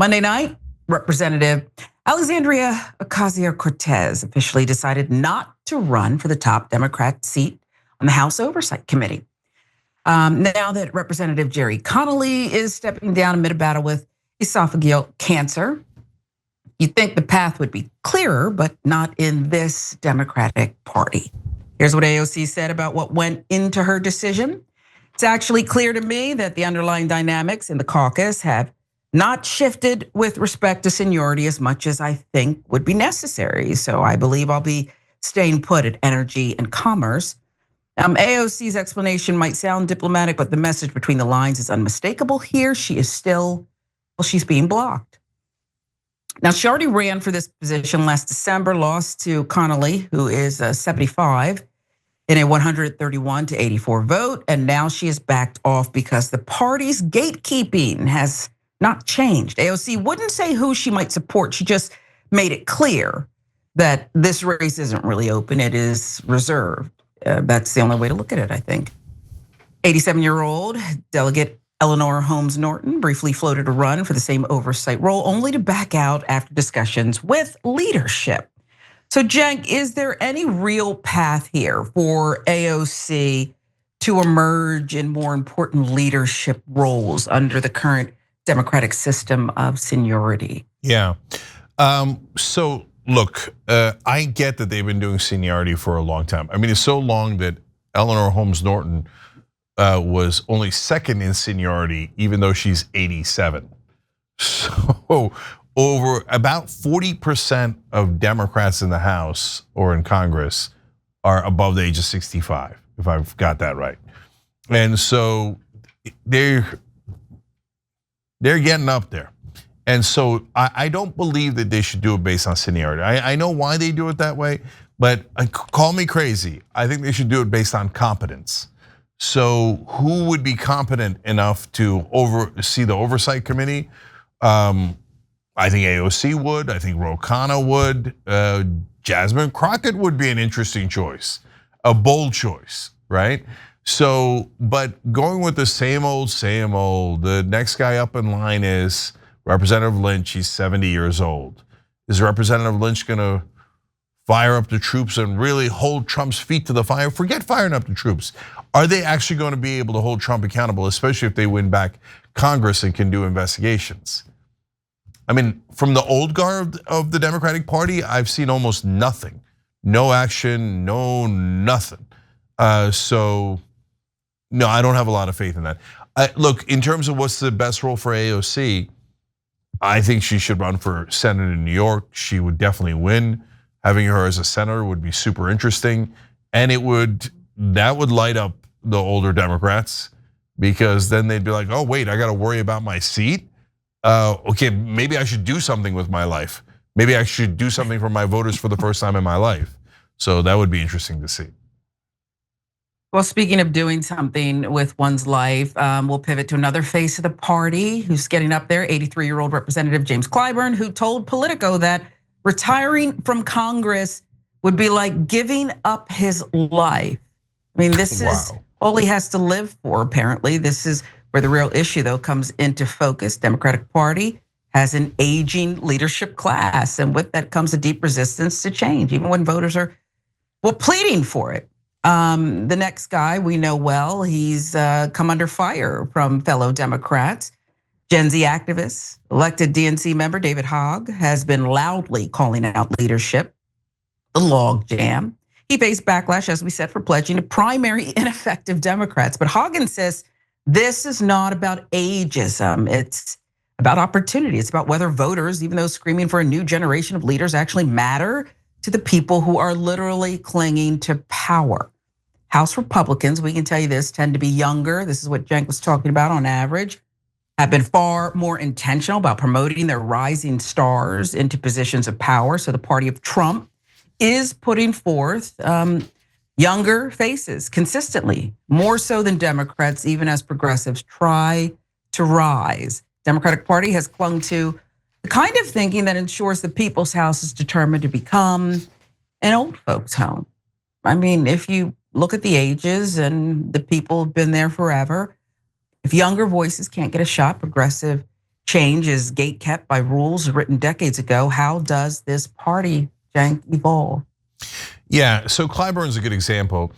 Monday night, Representative Alexandria Ocasio-Cortez officially decided not to run for the top Democrat seat on the House Oversight Committee. Now that Representative Gerry Connolly is stepping down amid a battle with esophageal cancer, you'd think the path would be clearer, but not in this Democratic Party. Here's what AOC said about what went into her decision. It's actually clear to me that the underlying dynamics in the caucus have not shifted with respect to seniority as much as I think would be necessary. So I believe I'll be staying put at Energy and Commerce. AOC's explanation might sound diplomatic, but the message between the lines is unmistakable here. She is still, she's being blocked. Now, she already ran for this position last December, lost to Connolly, who is 75, in a 131-84 vote, and now she is backed off because the party's gatekeeping has not changed. AOC wouldn't say who she might support. She just made it clear that this race isn't really open, it is reserved. That's the only way to look at it, I think. 87-year-old Delegate Eleanor Holmes Norton briefly floated a run for the same oversight role, only to back out after discussions with leadership. So Cenk, is there any real path here for AOC to emerge in more important leadership roles under the current Democratic system of seniority? Yeah, so look, I get that they've been doing seniority for a long time. I mean, it's so long that Eleanor Holmes Norton was only second in seniority, even though she's 87. So over about 40% of Democrats in the House or in Congress are above the age of 65, if I've got that right. And so they're getting up there. And so I don't believe that they should do it based on seniority. I know why they do it that way, but call me crazy. I think they should do it based on competence. So who would be competent enough to oversee the oversight committee? I think AOC would, I think Ro Khanna would, Jasmine Crockett would be an interesting choice, a bold choice, right? So, but going with the same old, the next guy up in line is Representative Lynch. He's 70 years old. Is Representative Lynch gonna fire up the troops and really hold Trump's feet to the fire? Forget firing up the troops. Are they actually going to be able to hold Trump accountable, especially if they win back Congress and can do investigations? I mean, from the old guard of the Democratic Party, I've seen almost nothing. No action, no nothing. So no, I don't have a lot of faith in that. Look, in terms of what's the best role for AOC, I think she should run for Senate in New York. She would definitely win. Having her as a senator would be super interesting. And that would light up the older Democrats, because then they'd be like, oh wait, I gotta worry about my seat? Okay, maybe I should do something with my life. Maybe I should do something for my voters for the first time in my life. So that would be interesting to see. Well, speaking of doing something with one's life, we'll pivot to another face of the party who's getting up there, 83-year-old Representative James Clyburn, who told Politico that retiring from Congress would be like giving up his life. I mean, this is all he has to live for, apparently. This is where the real issue, though, comes into focus. Democratic Party has an aging leadership class, and with that comes a deep resistance to change, even when voters are, pleading for it. The next guy we know well, he's come under fire from fellow Democrats. Gen Z activist, elected DNC member David Hogg has been loudly calling out leadership, the log jam. He faced backlash, as we said, for pledging to primary ineffective Democrats. But Hogg insists this is not about ageism. It's about opportunity. It's about whether voters, even those screaming for a new generation of leaders, actually matter to the people who are literally clinging to power. House Republicans, we can tell you this, tend to be younger. This is what Cenk was talking about on average, have been far more intentional about promoting their rising stars into positions of power. So the party of Trump is putting forth younger faces consistently, more so than Democrats, even as progressives try to rise. Democratic Party has clung to the kind of thinking that ensures the people's house is determined to become an old folks' home. I mean, if you look at the ages and the people have been there forever, if younger voices can't get a shot, progressive change is gatekept by rules written decades ago. How does this party, Cenk, evolve? Yeah, so Clyburn's a good example.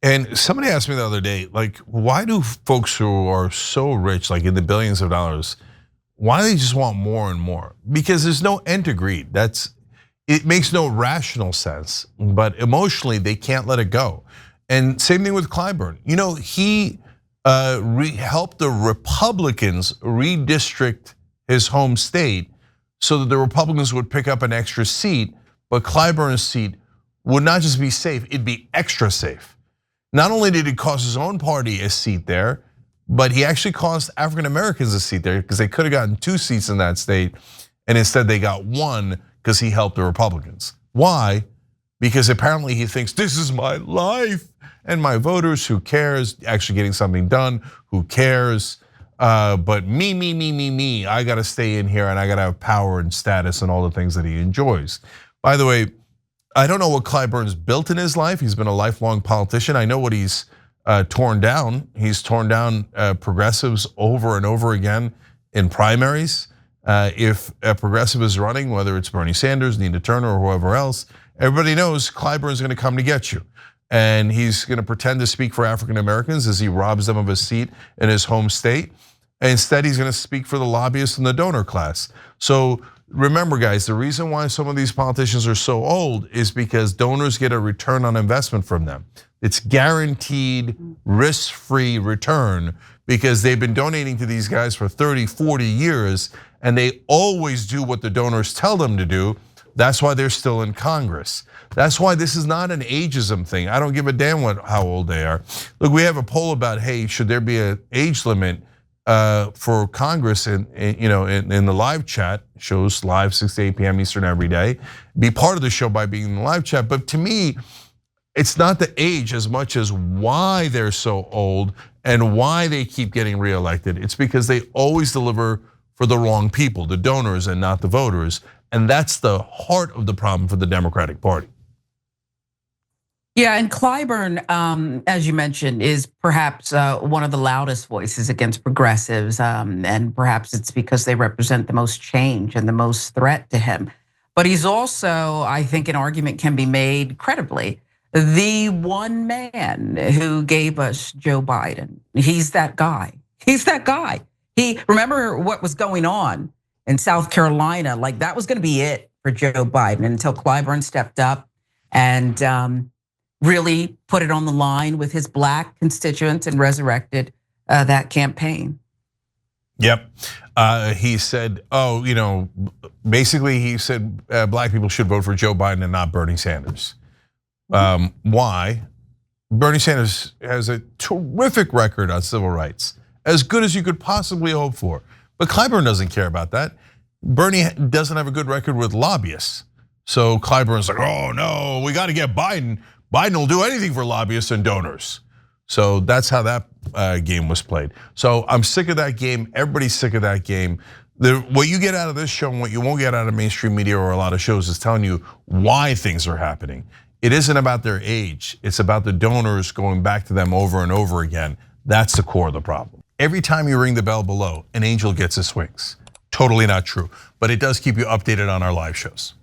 And somebody asked me the other day, like, why do folks who are so rich, like in the billions of dollars, why do they just want more and more? Because there's no end to greed. It makes no rational sense, but emotionally they can't let it go. And same thing with Clyburn. You know, he helped the Republicans redistrict his home state so that the Republicans would pick up an extra seat, but Clyburn's seat would not just be safe, it'd be extra safe. Not only did he cost his own party a seat there, but he actually cost African Americans a seat there because they could have gotten 2 seats in that state, and instead they got 1 because he helped the Republicans. Why? Because apparently he thinks this is my life and my voters, who cares? Actually getting something done, who cares? But me, I gotta stay in here and I gotta have power and status and all the things that he enjoys. By the way, I don't know what Clyburn's built in his life. He's been a lifelong politician. I know what he's torn down. He's torn down progressives over and over again in primaries. If a progressive is running, whether it's Bernie Sanders, Nina Turner, or whoever else, everybody knows Clyburn's gonna come to get you. And he's gonna pretend to speak for African Americans as he robs them of a seat in his home state. Instead, he's gonna speak for the lobbyists and the donor class. So remember, guys, the reason why some of these politicians are so old is because donors get a return on investment from them. It's guaranteed risk-free return because they've been donating to these guys for 30, 40 years, and they always do what the donors tell them to do. That's why they're still in Congress. That's why this is not an ageism thing. I don't give a damn how old they are. Look, we have a poll about, hey, should there be an age limit for Congress in the live chat, shows live 6 to 8 p.m. Eastern every day. Be part of the show by being in the live chat. But to me, it's not the age as much as why they're so old and why they keep getting reelected. It's because they always deliver for the wrong people, the donors and not the voters. And that's the heart of the problem for the Democratic Party. Yeah, and Clyburn, as you mentioned, is perhaps one of the loudest voices against progressives, and perhaps it's because they represent the most change and the most threat to him. But he's also, I think an argument can be made credibly, the one man who gave us Joe Biden. He's that guy. He's that guy. Remember what was going on in South Carolina, like that was gonna be it for Joe Biden until Clyburn stepped up and really put it on the line with his black constituents and resurrected that campaign. Yep, he said, basically he said black people should vote for Joe Biden and not Bernie Sanders. Why? Bernie Sanders has a terrific record on civil rights, as good as you could possibly hope for. But Clyburn doesn't care about that. Bernie doesn't have a good record with lobbyists. So Clyburn's like, oh no, we gotta get Biden. Biden will do anything for lobbyists and donors. So that's how that game was played. So I'm sick of that game. Everybody's sick of that game. What you get out of this show and what you won't get out of mainstream media or a lot of shows is telling you why things are happening. It isn't about their age. It's about the donors going back to them over and over again. That's the core of the problem. Every time you ring the bell below, an angel gets his wings. Totally not true, but it does keep you updated on our live shows.